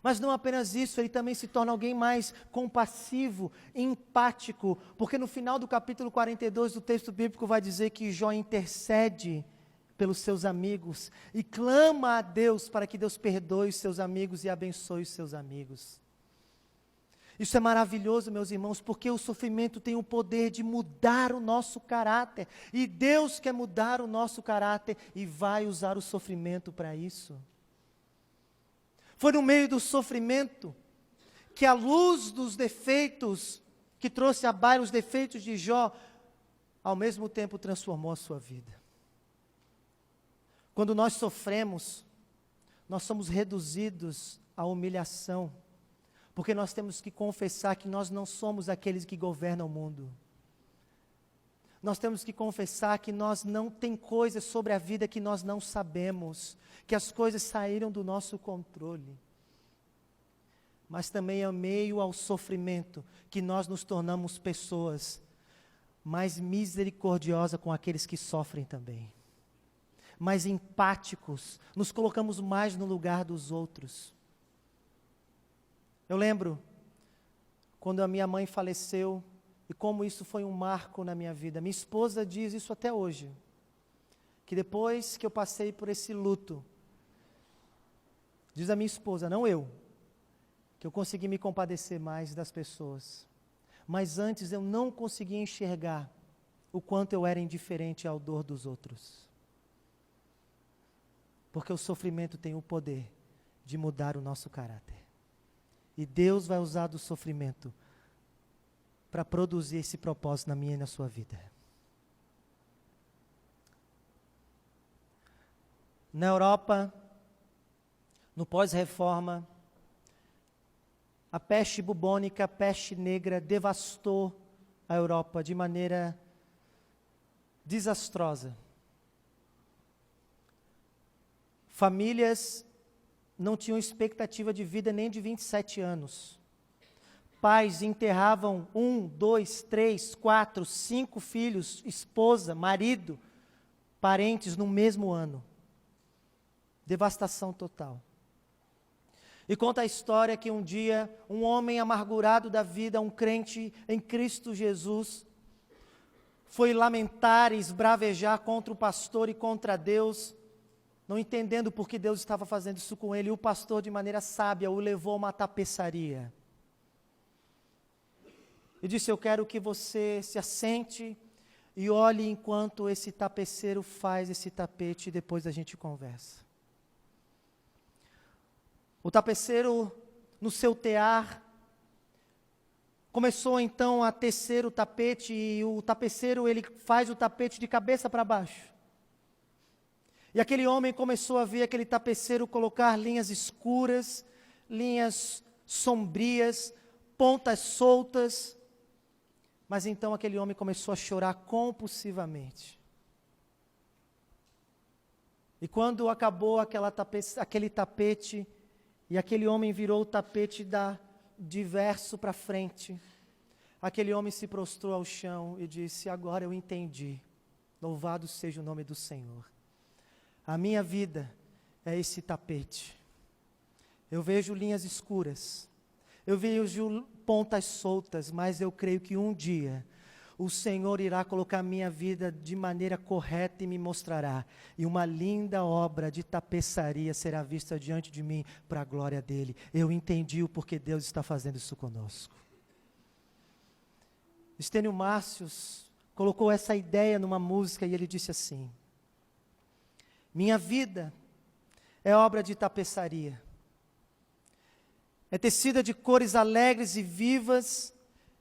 Mas não apenas isso, ele também se torna alguém mais compassivo, empático, porque no final do capítulo 42 do texto bíblico vai dizer que Jó intercede pelos seus amigos e clama a Deus para que Deus perdoe os seus amigos e abençoe os seus amigos. Isso é maravilhoso, meus irmãos, porque o sofrimento tem o poder de mudar o nosso caráter, e Deus quer mudar o nosso caráter e vai usar o sofrimento para isso. Foi no meio do sofrimento que a luz dos defeitos, que trouxe à baila os defeitos de Jó, ao mesmo tempo transformou a sua vida. Quando nós sofremos, nós somos reduzidos à humilhação, porque nós temos que confessar que nós não somos aqueles que governam o mundo. Nós temos que confessar que nós não tem coisas sobre a vida que nós não sabemos, que as coisas saíram do nosso controle. Mas também é meio ao sofrimento que nós nos tornamos pessoas mais misericordiosas com aqueles que sofrem também. Mais empáticos, nos colocamos mais no lugar dos outros. Eu lembro quando a minha mãe faleceu e como isso foi um marco na minha vida. Minha esposa diz isso até hoje, que depois que eu passei por esse luto, diz a minha esposa, não eu, que eu consegui me compadecer mais das pessoas. Mas antes eu não conseguia enxergar o quanto eu era indiferente à dor dos outros. Porque o sofrimento tem o poder de mudar o nosso caráter. E Deus vai usar do sofrimento para produzir esse propósito na minha e na sua vida. Na Europa, no pós-reforma, a peste bubônica, a peste negra, devastou a Europa de maneira desastrosa. Famílias não tinham expectativa de vida nem de 27 anos. Pais enterravam 1, 2, 3, 4, 5 filhos, esposa, marido, parentes no mesmo ano. Devastação total. E conta a história que um dia, um homem amargurado da vida, um crente em Cristo Jesus, foi lamentar e esbravejar contra o pastor e contra Deus, não entendendo por que Deus estava fazendo isso com ele, e o pastor, de maneira sábia, o levou a uma tapeçaria. E disse, eu quero que você se assente e olhe enquanto esse tapeceiro faz esse tapete e depois a gente conversa. O tapeceiro, no seu tear, começou então a tecer o tapete, e o tapeceiro ele faz o tapete de cabeça para baixo. E aquele homem começou a ver aquele tapeceiro colocar linhas escuras, linhas sombrias, pontas soltas. Mas então aquele homem começou a chorar compulsivamente. E quando acabou aquele tapete, e aquele homem virou o tapete de verso para frente, aquele homem se prostrou ao chão e disse, agora eu entendi, louvado seja o nome do Senhor. A minha vida é esse tapete. Eu vejo linhas escuras, eu vejo pontas soltas, mas eu creio que um dia o Senhor irá colocar a minha vida de maneira correta e me mostrará. E uma linda obra de tapeçaria será vista diante de mim para a glória dEle. Eu entendi o porquê Deus está fazendo isso conosco. Estênio Márcios colocou essa ideia numa música e ele disse assim, minha vida é obra de tapeçaria. É tecida de cores alegres e vivas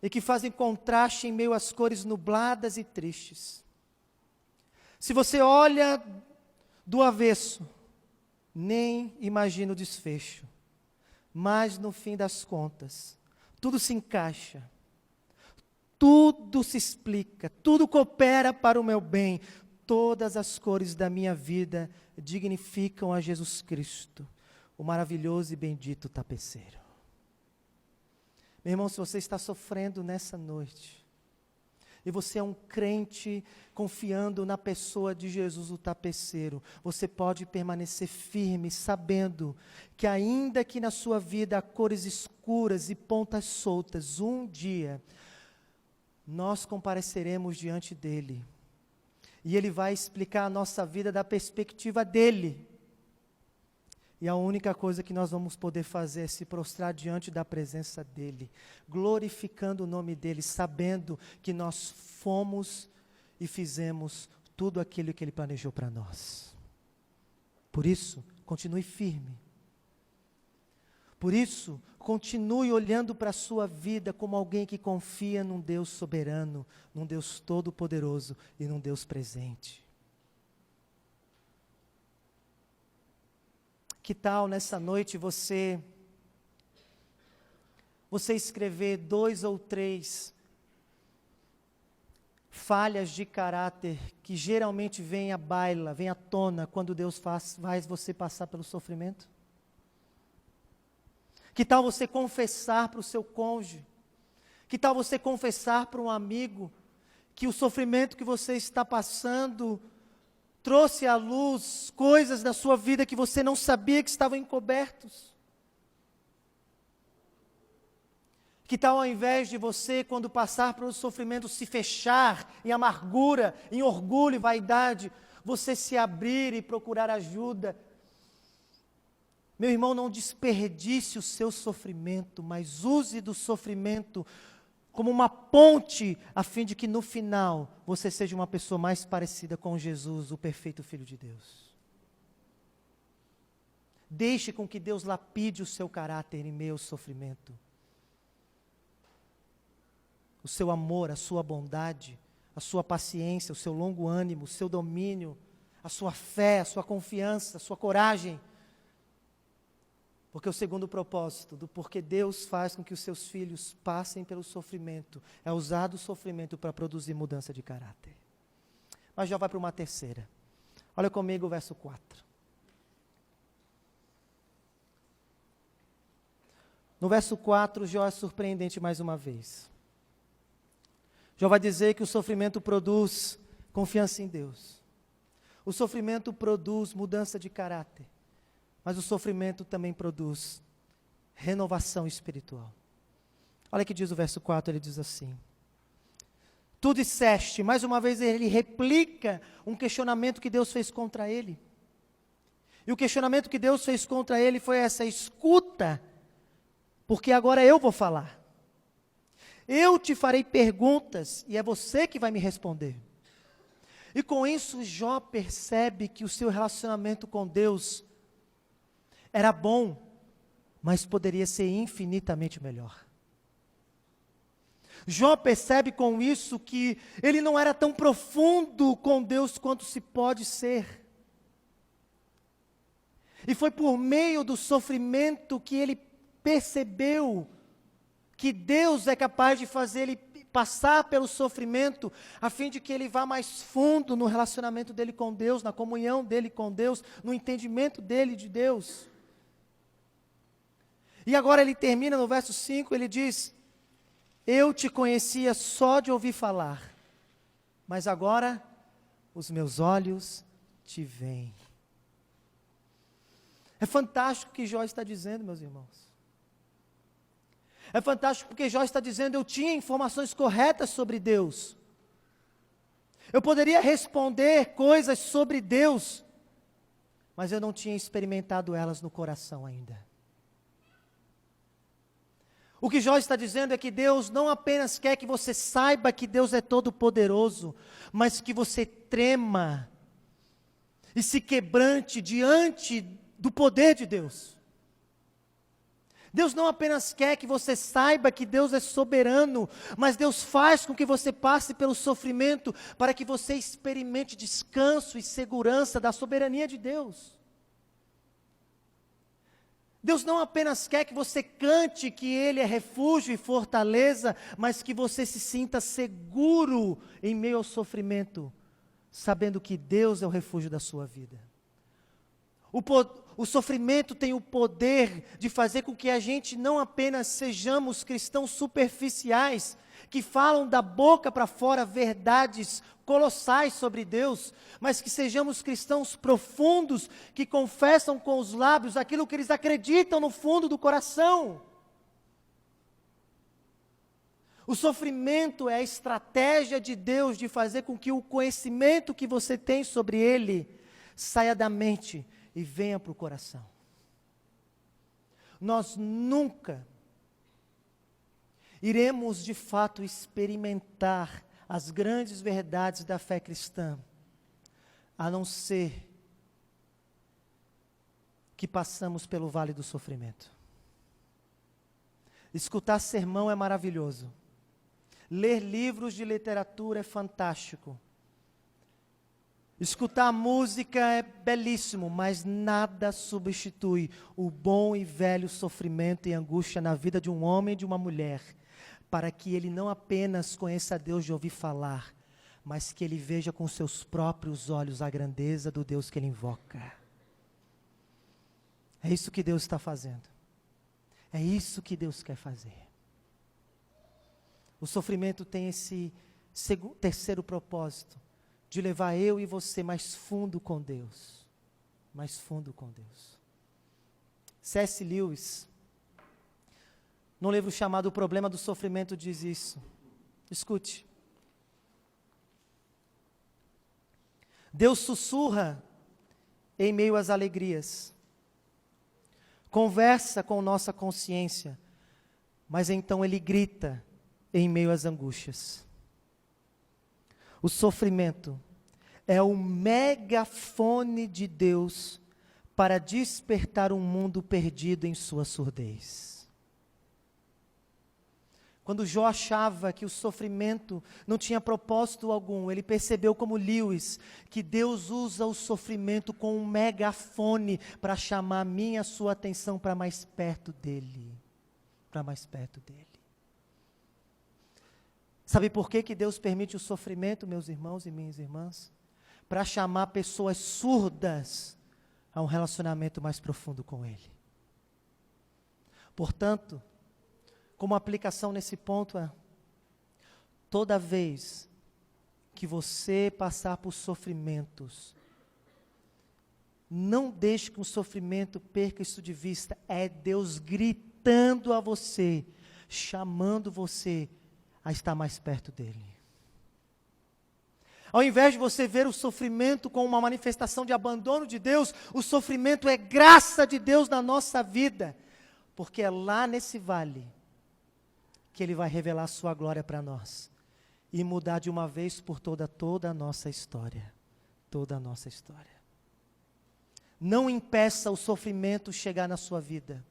e que fazem contraste em meio às cores nubladas e tristes. Se você olha do avesso, nem imagina o desfecho. Mas no fim das contas, tudo se encaixa, tudo se explica, tudo coopera para o meu bem. Todas as cores da minha vida dignificam a Jesus Cristo, o maravilhoso e bendito tapeceiro. Meu irmão, se você está sofrendo nessa noite, e você é um crente confiando na pessoa de Jesus, o tapeceiro, você pode permanecer firme, sabendo que ainda que na sua vida há cores escuras e pontas soltas, um dia nós compareceremos diante dele, e ele vai explicar a nossa vida da perspectiva dele. E a única coisa que nós vamos poder fazer é se prostrar diante da presença dEle, glorificando o nome dEle, sabendo que nós fomos e fizemos tudo aquilo que Ele planejou para nós. Por isso, continue firme. Por isso, continue olhando para a sua vida como alguém que confia num Deus soberano, num Deus todo-poderoso e num Deus presente. Que tal nessa noite você escrever 2 ou 3 falhas de caráter que geralmente vêm à baila, vêm à tona quando Deus faz você passar pelo sofrimento? Que tal você confessar para o seu cônjuge? Que tal você confessar para um amigo que o sofrimento que você está passando trouxe à luz coisas da sua vida que você não sabia que estavam encobertos? Que tal ao invés de você, quando passar pelo sofrimento, se fechar em amargura, em orgulho e vaidade, você se abrir e procurar ajuda? Meu irmão, não desperdice o seu sofrimento, mas use do sofrimento como uma ponte, a fim de que no final, você seja uma pessoa mais parecida com Jesus, o perfeito Filho de Deus. Deixe com que Deus lapide o seu caráter em meio ao sofrimento. O seu amor, a sua bondade, a sua paciência, o seu longo ânimo, o seu domínio, a sua fé, a sua confiança, a sua coragem. Porque o segundo propósito do porquê Deus faz com que os seus filhos passem pelo sofrimento é usar o sofrimento para produzir mudança de caráter. Mas já vai para uma terceira. Olha comigo o verso 4. No verso 4, Jó é surpreendente mais uma vez. Jó vai dizer que o sofrimento produz confiança em Deus. O sofrimento produz mudança de caráter. Mas o sofrimento também produz renovação espiritual. Olha que diz o verso 4, ele diz assim: tu disseste, mais uma vez ele replica um questionamento que Deus fez contra ele. E o questionamento que Deus fez contra ele foi essa: escuta, porque agora eu vou falar. Eu te farei perguntas e é você que vai me responder. E com isso Jó percebe que o seu relacionamento com Deus era bom, mas poderia ser infinitamente melhor. Jó percebe com isso que ele não era tão profundo com Deus quanto se pode ser. E foi por meio do sofrimento que ele percebeu que Deus é capaz de fazer ele passar pelo sofrimento, a fim de que ele vá mais fundo no relacionamento dele com Deus, na comunhão dele com Deus, no entendimento dele de Deus. E agora ele termina no verso 5, ele diz: eu te conhecia só de ouvir falar, mas agora os meus olhos te veem. É fantástico o que Jó está dizendo, meus irmãos. É fantástico porque Jó está dizendo: eu tinha informações corretas sobre Deus. Eu poderia responder coisas sobre Deus, mas eu não tinha experimentado elas no coração ainda. O que Jó está dizendo é que Deus não apenas quer que você saiba que Deus é todo-poderoso, mas que você trema e se quebrante diante do poder de Deus. Deus não apenas quer que você saiba que Deus é soberano, mas Deus faz com que você passe pelo sofrimento para que você experimente descanso e segurança da soberania de Deus. Deus não apenas quer que você cante que Ele é refúgio e fortaleza, mas que você se sinta seguro em meio ao sofrimento, sabendo que Deus é o refúgio da sua vida. O sofrimento tem o poder de fazer com que a gente não apenas sejamos cristãos superficiais, que falam da boca para fora verdades colossais sobre Deus, mas que sejamos cristãos profundos, que confessam com os lábios aquilo que eles acreditam no fundo do coração. O sofrimento é a estratégia de Deus de fazer com que o conhecimento que você tem sobre Ele saia da mente e venha para o coração. Nós nunca iremos de fato experimentar as grandes verdades da fé cristã, a não ser que passamos pelo vale do sofrimento. Escutar sermão é maravilhoso. Ler livros de literatura é fantástico. Escutar música é belíssimo, mas nada substitui o bom e velho sofrimento e angústia na vida de um homem e de uma mulher, para que ele não apenas conheça a Deus de ouvir falar, mas que ele veja com seus próprios olhos a grandeza do Deus que ele invoca. É isso que Deus está fazendo. É isso que Deus quer fazer. O sofrimento tem esse terceiro propósito, de levar eu e você mais fundo com Deus. Mais fundo com Deus. C.S. Lewis, num livro chamado O Problema do Sofrimento, diz isso. Escute. Deus sussurra em meio às alegrias. Conversa com nossa consciência, mas então Ele grita em meio às angústias. O sofrimento é o megafone de Deus para despertar um mundo perdido em sua surdez. Quando Jó achava que o sofrimento não tinha propósito algum, ele percebeu, como Lewis, que Deus usa o sofrimento como um megafone para chamar a minha e a sua atenção para mais perto dele. Para mais perto dele. Sabe por que Deus permite o sofrimento, meus irmãos e minhas irmãs? Para chamar pessoas surdas a um relacionamento mais profundo com Ele. Portanto, como aplicação nesse ponto é, toda vez que você passar por sofrimentos, não deixe que o sofrimento perca isso de vista. É Deus gritando a você, chamando você a estar mais perto dEle. Ao invés de você ver o sofrimento como uma manifestação de abandono de Deus, o sofrimento é graça de Deus na nossa vida, porque é lá nesse vale que Ele vai revelar a sua glória para nós e mudar de uma vez por toda a nossa história. Toda a nossa história. Não impeça o sofrimento chegar na sua vida.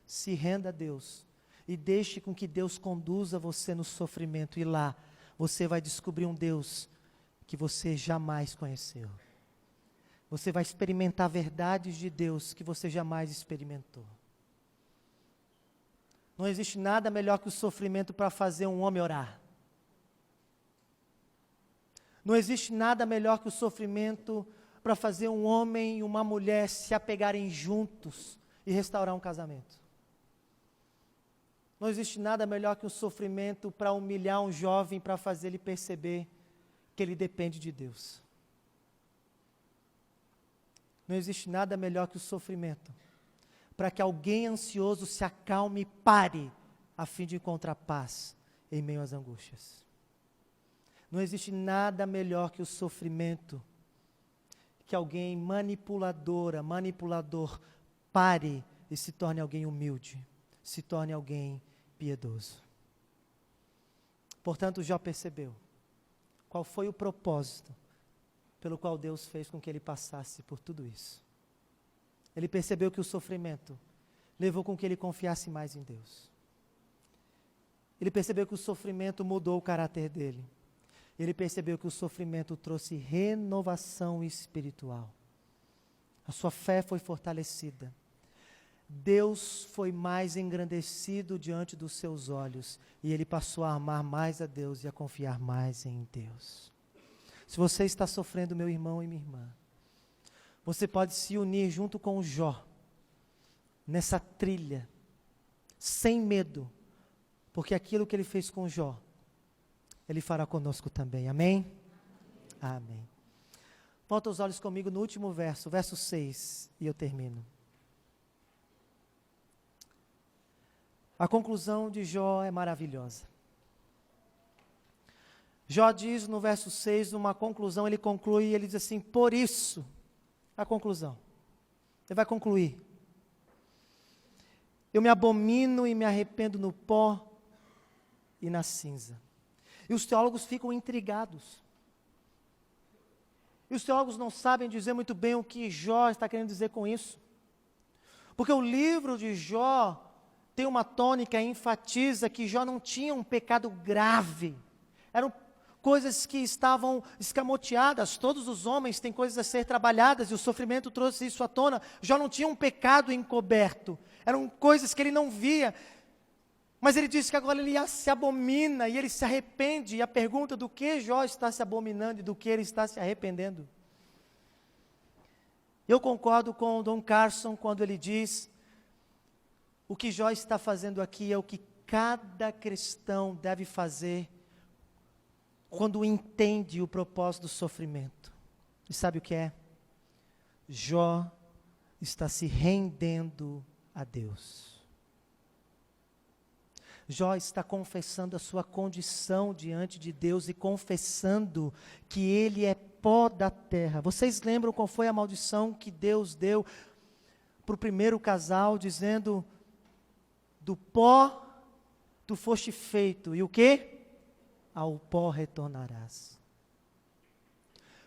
Se renda a Deus e deixe com que Deus conduza você no sofrimento, e lá você vai descobrir um Deus que você jamais conheceu. Você vai experimentar verdades de Deus que você jamais experimentou. Não existe nada melhor que o sofrimento para fazer um homem orar. Não existe nada melhor que o sofrimento para fazer um homem e uma mulher se apegarem juntos e restaurar um casamento. Não existe nada melhor que o sofrimento para humilhar um jovem, para fazer ele perceber que ele depende de Deus. Não existe nada melhor que o sofrimento para que alguém ansioso se acalme e pare, a fim de encontrar paz em meio às angústias. Não existe nada melhor que o sofrimento, que alguém manipulador, pare e se torne alguém humilde, se torne alguém piedoso. Portanto, Jó percebeu qual foi o propósito pelo qual Deus fez com que ele passasse por tudo isso. Ele percebeu que o sofrimento levou com que ele confiasse mais em Deus. Ele percebeu que o sofrimento mudou o caráter dele. Ele percebeu que o sofrimento trouxe renovação espiritual. A sua fé foi fortalecida. Deus foi mais engrandecido diante dos seus olhos, e ele passou a amar mais a Deus e a confiar mais em Deus. Se você está sofrendo, meu irmão e minha irmã, você pode se unir junto com o Jó, nessa trilha, sem medo, porque aquilo que Ele fez com Jó, Ele fará conosco também. Amém? Amém. Volta os olhos comigo no último verso, verso 6, e eu termino. A conclusão de Jó é maravilhosa. Jó diz no verso 6, uma conclusão, ele conclui, ele diz assim, por isso, a conclusão, ele vai concluir, eu me abomino e me arrependo no pó e na cinza. E os teólogos ficam intrigados. E os teólogos não sabem dizer muito bem o que Jó está querendo dizer com isso. Porque o livro de Jó tem uma tônica e enfatiza que Jó não tinha um pecado grave. Eram coisas que estavam escamoteadas. Todos os homens têm coisas a ser trabalhadas e o sofrimento trouxe isso à tona. Jó não tinha um pecado encoberto. Eram coisas que ele não via. Mas ele disse que agora ele se abomina e ele se arrepende. E a pergunta do que Jó está se abominando e do que ele está se arrependendo. Eu concordo com Don Carson quando ele diz: o que Jó está fazendo aqui é o que cada cristão deve fazer quando entende o propósito do sofrimento. E sabe o que é? Jó está se rendendo a Deus. Jó está confessando a sua condição diante de Deus e confessando que ele é pó da terra. Vocês lembram qual foi a maldição que Deus deu para o primeiro casal, dizendo: do pó tu foste feito, e o quê? Ao pó retornarás.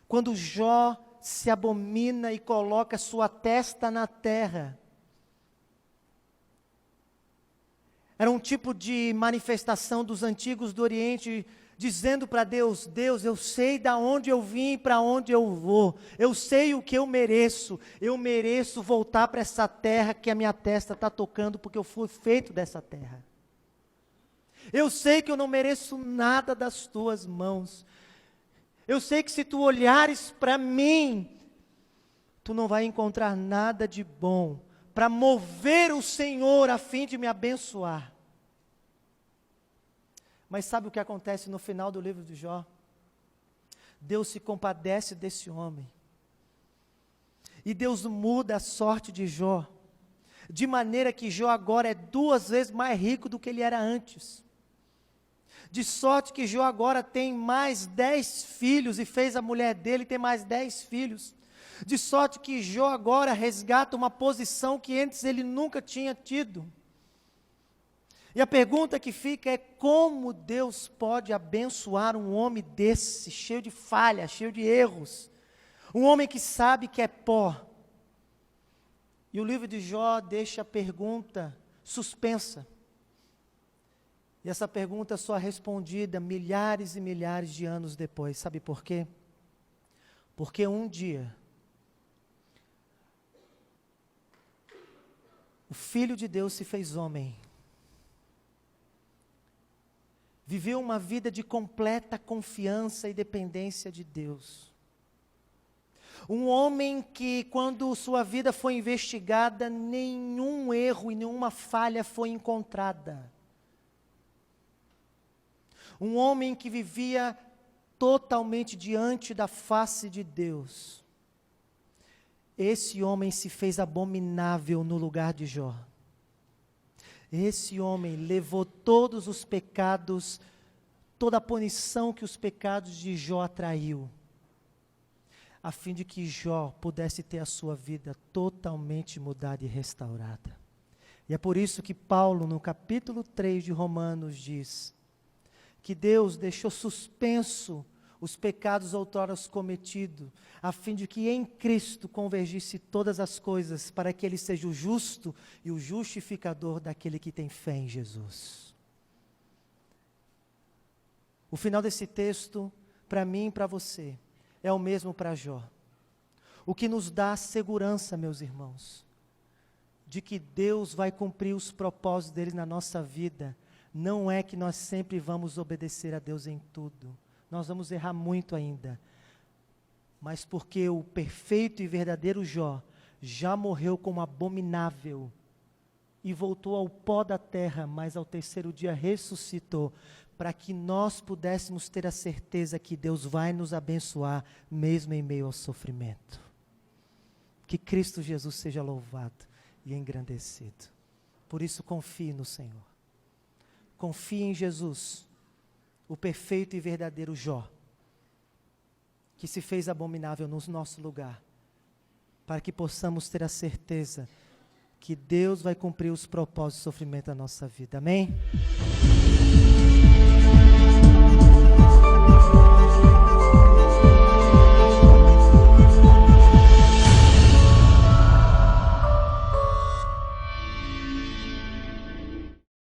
Quando Jó se abomina e coloca sua testa na terra, era um tipo de manifestação dos antigos do Oriente, dizendo para Deus: Deus, eu sei de onde eu vim e para onde eu vou, eu sei o que eu mereço voltar para essa terra que a minha testa está tocando, porque eu fui feito dessa terra. Eu sei que eu não mereço nada das tuas mãos, eu sei que se tu olhares para mim, tu não vai encontrar nada de bom, para mover o Senhor a fim de me abençoar. Mas sabe o que acontece no final do livro de Jó? Deus se compadece desse homem. E Deus muda a sorte de Jó, de maneira que Jó agora é 2 vezes mais rico do que ele era antes. De sorte que Jó agora tem mais 10 filhos, e fez a mulher dele ter mais 10 filhos. De sorte que Jó agora resgata uma posição que antes ele nunca tinha tido. E a pergunta que fica é: como Deus pode abençoar um homem desse, cheio de falhas, cheio de erros? Um homem que sabe que é pó. E o livro de Jó deixa a pergunta suspensa. E essa pergunta só é respondida milhares e milhares de anos depois. Sabe por quê? Porque um dia o Filho de Deus se fez homem, viveu uma vida de completa confiança e dependência de Deus. Um homem que, quando sua vida foi investigada, nenhum erro e nenhuma falha foi encontrada. Um homem que vivia totalmente diante da face de Deus. Esse homem se fez abominável no lugar de Jó. Esse homem levou todos os pecados, toda a punição que os pecados de Jó atraiu, a fim de que Jó pudesse ter a sua vida totalmente mudada e restaurada. E é por isso que Paulo, no capítulo 3 de Romanos, diz que Deus deixou suspenso os pecados outrora cometidos, a fim de que em Cristo convergisse todas as coisas, para que Ele seja o justo e o justificador daquele que tem fé em Jesus. O final desse texto, para mim e para você, é o mesmo para Jó. O que nos dá segurança, meus irmãos, de que Deus vai cumprir os propósitos dele na nossa vida, não é que nós sempre vamos obedecer a Deus em tudo. Nós vamos errar muito ainda. Mas porque o perfeito e verdadeiro Jó já morreu como abominável e voltou ao pó da terra, mas ao terceiro dia ressuscitou, para que nós pudéssemos ter a certeza que Deus vai nos abençoar, mesmo em meio ao sofrimento. Que Cristo Jesus seja louvado e engrandecido. Por isso, confie no Senhor. Confie em Jesus, o perfeito e verdadeiro Jó, que se fez abominável no nosso lugar, para que possamos ter a certeza que Deus vai cumprir os propósitos do sofrimento da nossa vida. Amém?